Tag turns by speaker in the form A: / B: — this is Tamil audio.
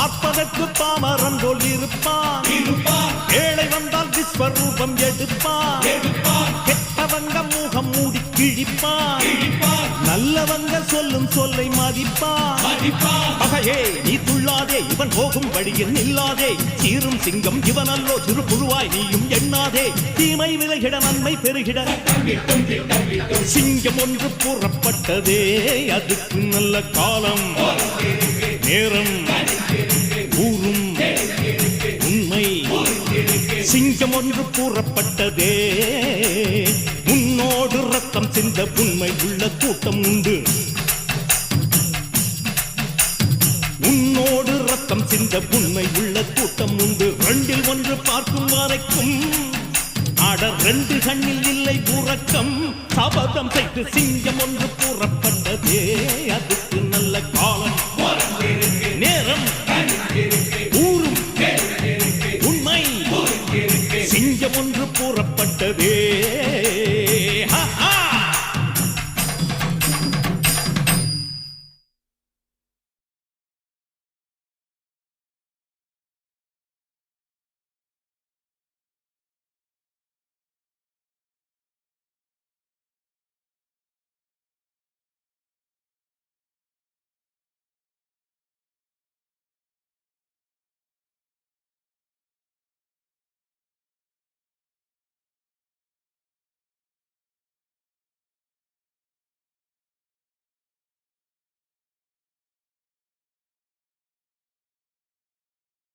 A: பார்ப்பதற்கு பாமரன் போல் இருப்பான், ஏழை வந்தால் விஸ்வரூபம் எடுப்பான், கெட்டவங்க முகம் மூடி கிழிப்பான், நல்லவங்க சொல்லும் சொல்லை மதிப்பான். பகையே நீ துள்ளாதே, இவன் போகும் வழியில் நில்லாதே, சீரும் சிங்கம் இவன் அல்லோ, திருப்புழுவாய் நீயும் எண்ணாதே, தீமை விலகிட நன்மை பெருகிட சிங்கம் ஒன்று கூறப்பட்டதே, அதுக்கு நல்ல காலம் நேரம் ஊரும் உண்மை. சிங்கம் ஒன்று கூறப்பட்டதே, உன்னோடு ரத்தம் சிந்த உண்மை உள்ள கூட்டம் உண்டு, உன்னோடு ரத்தம் சிந்த உண்மை உள்ள கூட்டம் உண்டு. ரெண்டில் ஒன்று பார்க்கும் வரைக்கும் ஆட ரெண்டு கண்ணில் இல்லை உறக்கம், சபதம் செய்து சிங்கம் ஒன்று கூறப்பட்டதே, அதுக்கு